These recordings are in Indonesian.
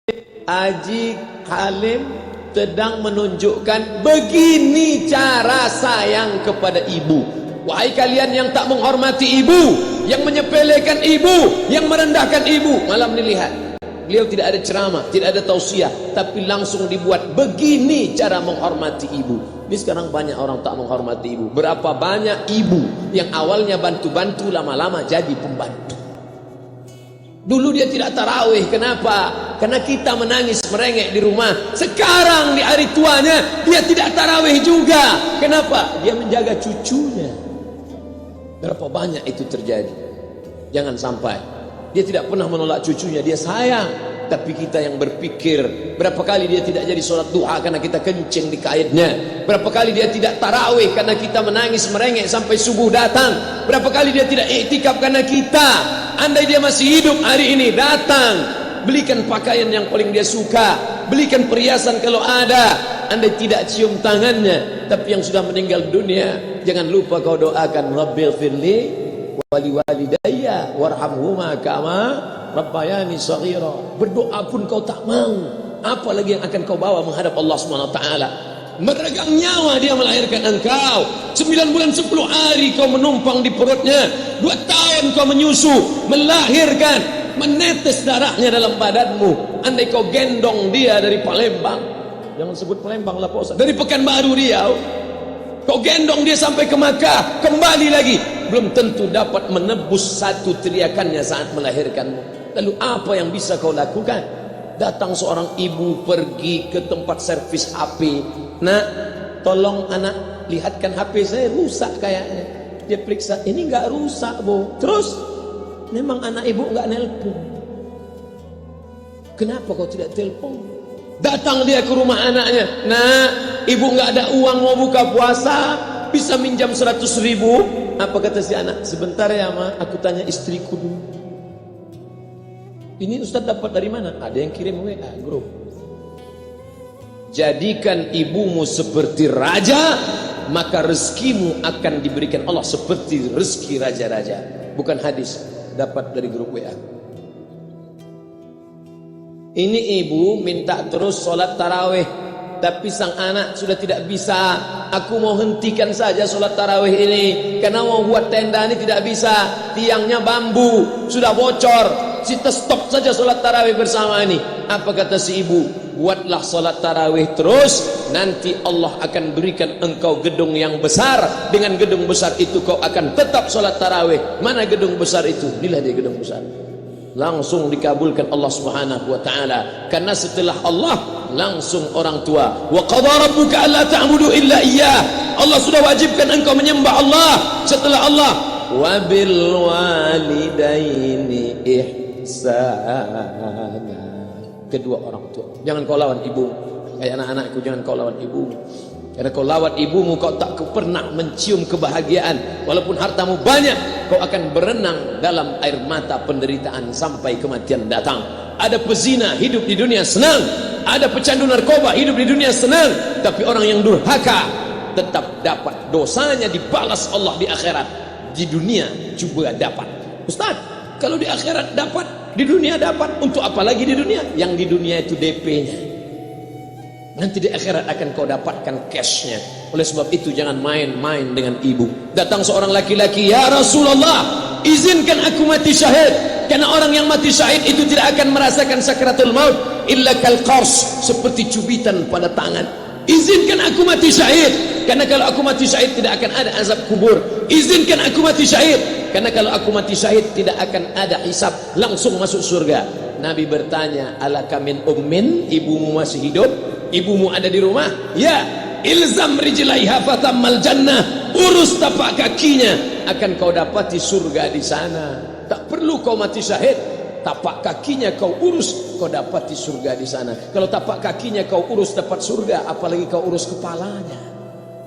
Haji Halim sedang menunjukkan begini cara sayang kepada ibu. Wahai kalian yang tak menghormati ibu, yang menyepelekan ibu, yang merendahkan ibu. Malam ini lihat, beliau tidak ada ceramah, tidak ada tausiah, tapi langsung dibuat begini cara menghormati ibu. Ini sekarang banyak orang tak menghormati ibu. Berapa banyak ibu yang awalnya bantu-bantu, lama-lama jadi pembantu. Dulu dia tidak tarawih, kenapa? Karena kita menangis merengek di rumah. Sekarang di hari tuanya dia tidak tarawih juga. Kenapa? Dia menjaga cucunya. Berapa banyak itu terjadi? Jangan sampai. Dia tidak pernah menolak cucunya, dia sayang. Tapi kita yang berpikir, berapa kali dia tidak jadi sholat duha karena kita kencing di kaitnya. Berapa kali dia tidak tarawih karena kita menangis merengek sampai subuh datang. Berapa kali dia tidak iktikaf karena kita. Andai dia masih hidup hari ini, datang, belikan pakaian yang paling dia suka, belikan perhiasan kalau ada. Andai tidak cium tangannya, tapi yang sudah meninggal dunia, jangan lupa kau doakan, Rabbil firli wali walidayya warhamhuma kama rabbayani shaghira. Berdoa pun kau tak mau, apalagi yang akan kau bawa menghadap Allah SWT. Meregang nyawa dia melahirkan engkau. 9 bulan 10 hari kau menumpang di perutnya. 2 tahun kau menyusu, melahirkan, menetes darahnya dalam badanmu. Andai kau gendong dia dari Palembang, jangan sebut Palembang lah Pak Ustaz, dari Pekanbaru Riau, kau gendong dia sampai ke Makkah, kembali lagi, belum tentu dapat menebus satu teriakannya saat melahirkanmu. Lalu apa yang bisa kau lakukan? Datang seorang ibu pergi ke tempat servis HP. Nak, tolong anak lihatkan HP saya rusak kayaknya. Dia periksa, ini enggak rusak bu. Terus, memang anak ibu enggak nelpon. Kenapa kau tidak telepon? Datang dia ke rumah anaknya. Nak, ibu enggak ada uang mau buka puasa, bisa minjam 100.000. Apa kata si anak? Sebentar ya ma, aku tanya istriku dulu. Ini Ustaz dapat dari mana? Ada yang kirim WA grup. Jadikan ibumu seperti raja, maka rezekimu akan diberikan Allah seperti rezeki raja-raja. Bukan hadis, dapat dari grup WA. Ini ibu minta terus sholat tarawih, tapi sang anak sudah tidak bisa. Aku mau hentikan saja sholat tarawih ini, karena mau buat tenda ini tidak bisa. Tiangnya bambu, sudah bocor. Kita stop saja sholat tarawih bersama ini. Apa kata si ibu? Buatlah sholat tarawih terus, nanti Allah akan berikan engkau gedung yang besar. Dengan gedung besar itu kau akan tetap sholat tarawih. Mana gedung besar itu? Inilah dia gedung besar. Langsung dikabulkan Allah Subhanahu wa taala. Karena setelah Allah langsung orang tua. Wa qadara rabbuka alla ta'budu illa iyyah. Allah sudah wajibkan engkau menyembah Allah. Setelah Allah, wa bil walidaini ihsana. Kedua orang tua. Jangan kau lawan ibu. Kayak anak-anakku, jangan kau lawan ibu. Karena kau lawan ibumu, kau tak pernah mencium kebahagiaan. Walaupun hartamu banyak, kau akan berenang dalam air mata penderitaan sampai kematian datang. Ada pezina hidup di dunia senang, ada pecandu narkoba hidup di dunia senang, tapi orang yang durhaka tetap dapat dosanya dibalas Allah di akhirat. Di dunia juga dapat. Ustaz, kalau di akhirat dapat, di dunia dapat, untuk apa lagi di dunia? Yang di dunia itu DP-nya. Nanti di akhirat akan kau dapatkan cashnya. Oleh sebab itu jangan main-main dengan ibu. Datang seorang laki-laki, ya Rasulullah, izinkan aku mati syahid. Karena orang yang mati syahid itu tidak akan merasakan sakratul maut illa kal qars, seperti cubitan pada tangan. Izinkan aku mati syahid, karena kalau aku mati syahid tidak akan ada azab kubur. Izinkan aku mati syahid, karena kalau aku mati syahid tidak akan ada hisab, langsung masuk surga. Nabi bertanya, alaka min ummin, ibumu masih hidup? Ibumu ada di rumah? Ya. Ilzam rijlaiha fatammal jannah, urus tapak kakinya, akan kau dapati surga di sana. Tak perlu kau mati syahid, tapak kakinya kau urus, kau dapati surga di sana. Kalau tapak kakinya kau urus dapat surga, apalagi kau urus kepalanya,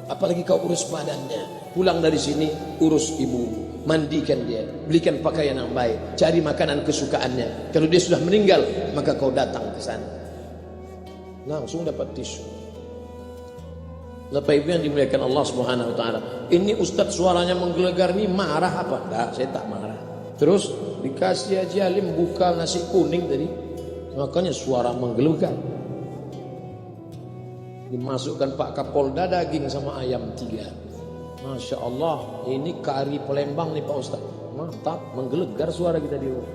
apalagi kau urus badannya. Pulang dari sini, urus ibu, mandikan dia, belikan pakaian yang baik, cari makanan kesukaannya. Kalau dia sudah meninggal, maka kau datang ke sana, langsung dapat tisu. Bapak Ibu yang dimuliakan Allah Subhanahu wa taala. Ini Ustadz suaranya menggelegar nih, marah apa? Enggak, saya tak marah. Terus dikasih aja Alim buka nasi kuning tadi. Makanya suara menggelegar. Dimasukkan Pak Kapolda daging sama ayam 3. Masya Allah, ini kari Palembang nih Pak Ustaz. Mantap, menggelegar suara kita di rumah.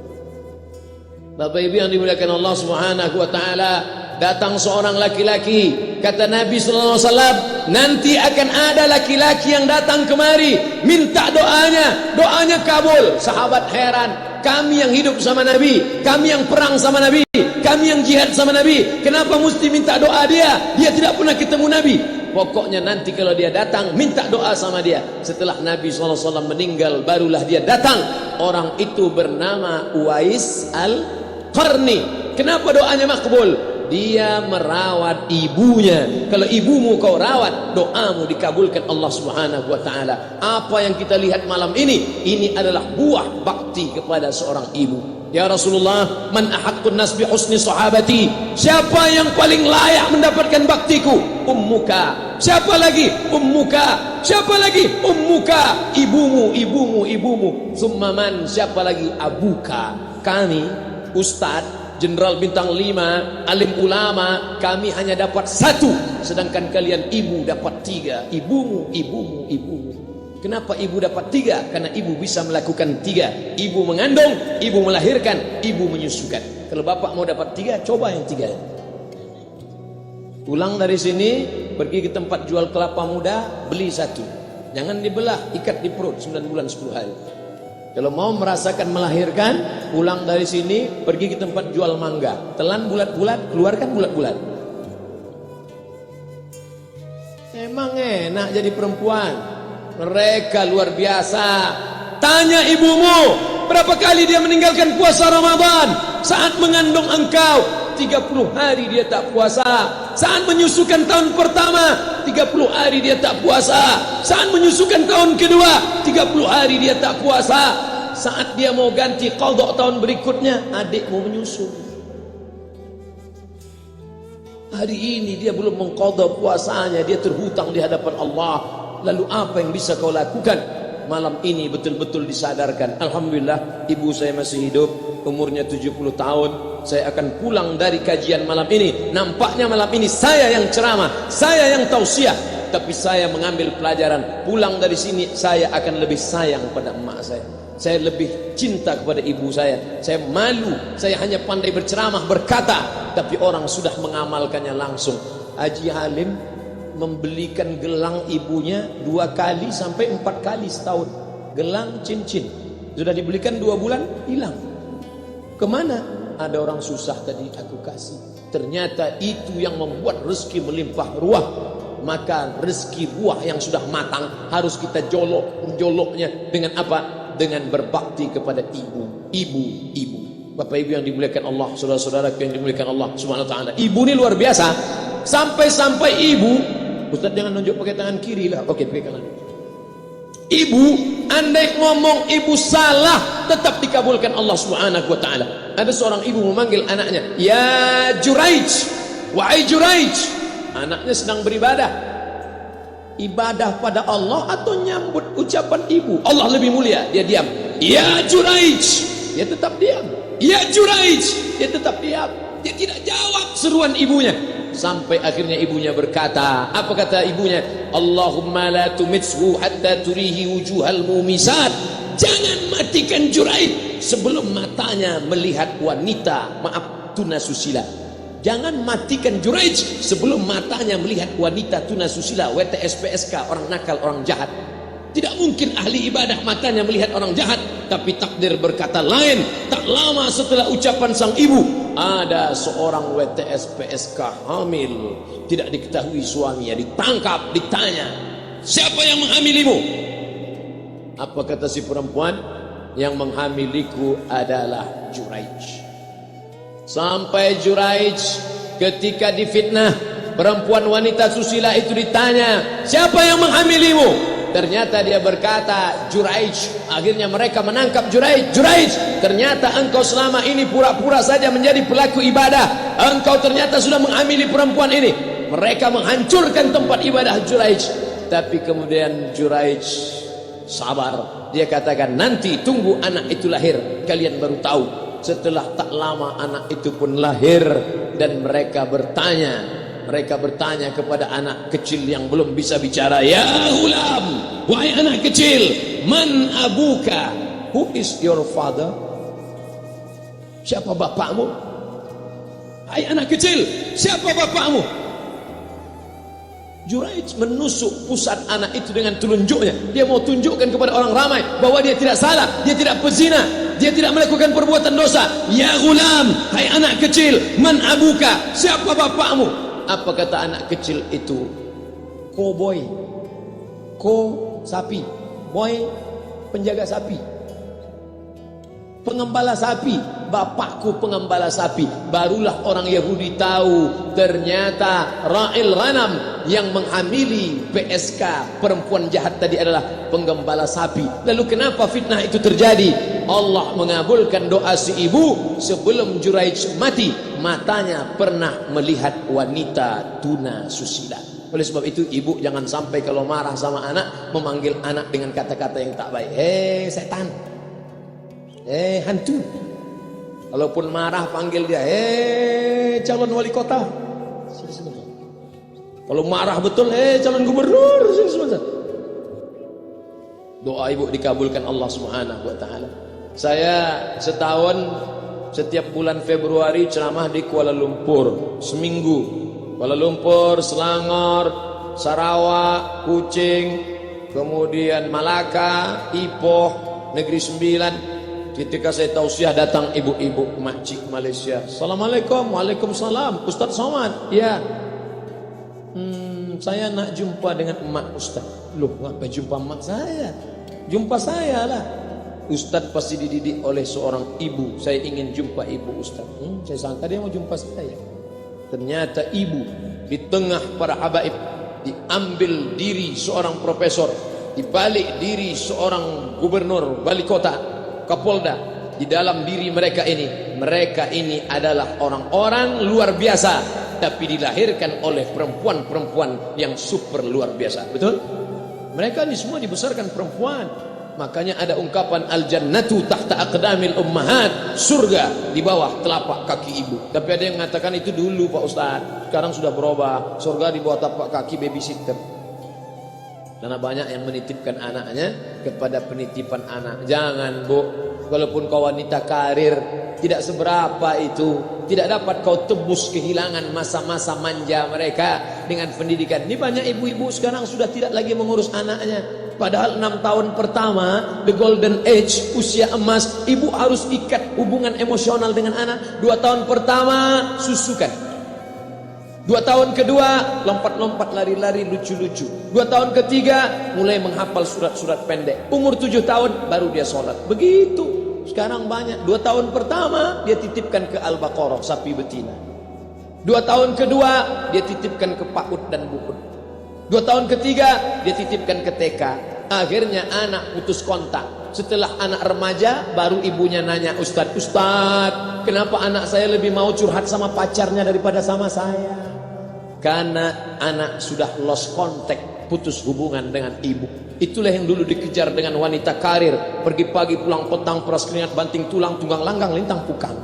Bapak Ibu yang dimuliakan Allah Subhanahu wa taala, datang seorang laki-laki, kata Nabi sallallahu alaihi wasallam, nanti akan ada laki-laki yang datang kemari minta doanya kabul. Sahabat heran, kami yang hidup sama Nabi, kami yang perang sama Nabi, kami yang jihad sama Nabi, kenapa mesti minta doa dia? Dia tidak pernah ketemu Nabi. Pokoknya nanti kalau dia datang, minta doa sama dia. Setelah Nabi SAW meninggal, barulah dia datang. Orang itu bernama Uwais Al-Qarni. Kenapa doanya makbul? Dia merawat ibunya. Kalau ibumu kau rawat, doamu dikabulkan Allah Subhanahu wa taala. Apa yang kita lihat malam ini adalah buah bakti kepada seorang ibu. Ya Rasulullah, man ahaqqun nas bi husni sahabati? Siapa yang paling layak mendapatkan baktiku? Ummuka. Siapa lagi? Ummuka. Siapa lagi? Ummuka. Ibumu. Summa man? Siapa lagi? Abuka. Kami, Ustadz, Jenderal Bintang 5, alim ulama, kami hanya dapat 1, sedangkan kalian ibu dapat 3. Ibumu. Kenapa ibu dapat 3? Karena ibu bisa melakukan 3. Ibu mengandung, ibu melahirkan, ibu menyusukan. Kalau bapak mau dapat 3, coba yang 3. Pulang dari sini, pergi ke tempat jual kelapa muda, beli 1. Jangan dibelah, ikat di perut 9 bulan 10 hari. Kalau mau merasakan melahirkan, pulang dari sini, pergi ke tempat jual mangga. Telan bulat-bulat, keluarkan bulat-bulat. Emang enak jadi perempuan. Mereka luar biasa. Tanya ibumu, berapa kali dia meninggalkan puasa Ramadan? Saat mengandung engkau, 30 hari dia tak puasa. Saat menyusukan tahun pertama, 30 hari dia tak puasa. Saat menyusukan tahun kedua, 30 hari dia tak puasa. Saat dia mau ganti qadha tahun berikutnya, adik mau menyusu. Hari ini dia belum mengqadha puasanya, dia terhutang di hadapan Allah. Lalu apa yang bisa kau lakukan? Malam ini betul-betul disadarkan. Alhamdulillah, ibu saya masih hidup, umurnya 70 tahun. Saya akan pulang dari kajian malam ini. Nampaknya malam ini saya yang ceramah, saya yang tausiah, tapi saya mengambil pelajaran. Pulang dari sini saya akan lebih sayang pada emak saya. Saya lebih cinta kepada ibu saya. Saya malu, saya hanya pandai berceramah, berkata, tapi orang sudah mengamalkannya langsung. Haji Halim membelikan gelang ibunya 2 kali sampai 4 kali setahun. Gelang cincin sudah dibelikan 2 bulan, hilang. Kemana? Ada orang susah tadi aku kasih. Ternyata itu yang membuat rezeki melimpah ruah. Maka rezeki buah yang sudah matang harus kita joloknya dengan apa? Dengan berbakti kepada ibu. Bapak Ibu yang dimuliakan Allah, saudara-saudara yang dimuliakan Allah Subhanahu wa taala. Ibu ini luar biasa. Sampai ibu, Ustaz jangan nunjuk pakai tangan kiri lah. Oke, pakai kanan. Ibu, andai ngomong ibu salah, tetap dikabulkan Allah Subhanahu wa taala. Ada seorang ibu memanggil anaknya, "Ya Juraij, wahai Juraij." Anaknya sedang beribadah. Ibadah pada Allah atau nyambut ucapan ibu? Allah lebih mulia, dia diam. "Ya Juraij." Dia tetap diam. "Ya Juraij." Dia tetap diam. Dia tidak jawab seruan ibunya. Sampai akhirnya ibunya berkata, apa kata ibunya? "Allahumma la tumitshu hatta turihi wujuhal mumisat." Jangan matikan Juraij sebelum matanya melihat wanita, maaf, tunasusila. Jangan matikan Juraij sebelum matanya melihat wanita tunasusila, WTS PSK, orang nakal, orang jahat. Tidak mungkin ahli ibadah matanya melihat orang jahat. Tapi takdir berkata lain. Tak lama setelah ucapan sang ibu, ada seorang WTS PSK hamil, tidak diketahui suaminya, ditangkap, ditanya, "Siapa yang menghamilimu?" Apa kata si perempuan? "Yang menghamiliku adalah Juraij." Sampai Juraij ketika difitnah, perempuan wanita susila itu ditanya, "Siapa yang menghamilimu?" Ternyata dia berkata, "Juraij." Akhirnya mereka menangkap Juraij. "Juraij, ternyata engkau selama ini pura-pura saja menjadi pelaku ibadah. Engkau ternyata sudah menghamili perempuan ini." Mereka menghancurkan tempat ibadah Juraij. Tapi kemudian Juraij sabar. Dia katakan, "Nanti tunggu anak itu lahir, kalian baru tahu." Setelah tak lama anak itu pun lahir, dan mereka bertanya kepada anak kecil yang belum bisa bicara, ya ghulam, wahai anak kecil, man abuka, who is your father? Siapa bapakmu? Hai anak kecil, siapa bapakmu? Juraij menusuk pusat anak itu dengan telunjuknya. Dia mau tunjukkan kepada orang ramai bahwa dia tidak salah, dia tidak pezina, dia tidak melakukan perbuatan dosa. Ya ghulam, hai anak kecil, man abuka, siapa bapakmu? Apa kata anak kecil itu? Cowboy, sapi, boy penjaga sapi, pengembala sapi, bapakku pengembala sapi. Barulah orang Yahudi tahu ternyata ra'il ghanam yang menghamili PSK perempuan jahat tadi adalah penggembala sapi. Lalu kenapa fitnah itu terjadi? Allah mengabulkan doa si ibu. Sebelum Juraij mati, matanya pernah melihat wanita tuna susila. Oleh sebab itu ibu jangan sampai kalau marah sama anak memanggil anak dengan kata-kata yang tak baik. Hei setan, hantu. Kalaupun marah panggil dia, calon wali kota. Sini sebentar. Kalau marah betul, calon gubernur. Sini sebentar. Doa ibu dikabulkan Allah Subhanahu wa taala. Saya setahun setiap bulan Februari ceramah di Kuala Lumpur seminggu. Kuala Lumpur, Selangor, Sarawak, Kuching, kemudian Malaka, Ipoh, Negeri Sembilan. Ketika saya tausiah datang ibu-ibu makcik Malaysia. Assalamualaikum. Waalaikumsalam. Ustaz Somad. Ya. Saya nak jumpa dengan emak Ustaz. Loh, ngapa jumpa emak saya? Jumpa saya lah. Ustaz pasti dididik oleh seorang ibu. Saya ingin jumpa ibu Ustaz. Saya sangka dia mau jumpa saya. Ternyata ibu di tengah para habaib, diambil diri seorang profesor, dibalik diri seorang gubernur, wali kota, Kapolda. Di dalam diri mereka ini adalah orang-orang luar biasa, tapi dilahirkan oleh perempuan-perempuan yang super luar biasa. Betul? Mereka ini semua dibesarkan perempuan. Makanya ada ungkapan al-jannatu tahta aqdamil ummahat, surga di bawah telapak kaki ibu. Tapi ada yang mengatakan itu dulu Pak Ustaz, sekarang sudah berubah, surga di bawah telapak kaki babysitter. Karena banyak yang menitipkan anaknya kepada penitipan anak. Jangan bu, walaupun kau wanita karir, tidak seberapa itu. Tidak dapat kau tebus kehilangan masa-masa manja mereka dengan pendidikan. Ini banyak ibu-ibu sekarang sudah tidak lagi mengurus anaknya. Padahal 6 tahun pertama, the golden age, usia emas, ibu harus ikat hubungan emosional dengan anak. 2 tahun pertama, susukan. 2 tahun kedua, lompat-lompat, lari-lari, lucu-lucu. 2 tahun ketiga, mulai menghafal surat-surat pendek. Umur 7 tahun, baru dia sholat. Begitu. Sekarang banyak. 2 tahun pertama, dia titipkan ke Al-Baqarah, sapi betina. 2 tahun kedua, dia titipkan ke PAUD dan BUUD. 2 tahun ketiga, dia titipkan ke TK. Akhirnya anak putus kontak. Setelah anak remaja, baru ibunya nanya, Ustaz, kenapa anak saya lebih mau curhat sama pacarnya daripada sama saya? Karena anak sudah lost contact, putus hubungan dengan ibu. Itulah yang dulu dikejar dengan wanita karir. Pergi pagi, pulang petang, peras keringat, banting tulang, tunggang langgang, lintang pukang.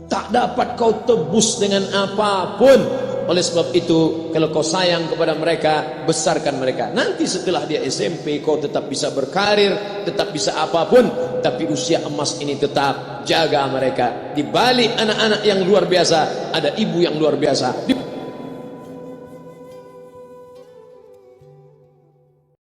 Tak dapat kau tebus dengan apapun. Oleh sebab itu, kalau kau sayang kepada mereka, besarkan mereka. Nanti setelah dia SMP, kau tetap bisa berkarir, tetap bisa apapun. Tapi usia emas ini tetap jaga mereka. Di balik anak-anak yang luar biasa, ada ibu yang luar biasa. Di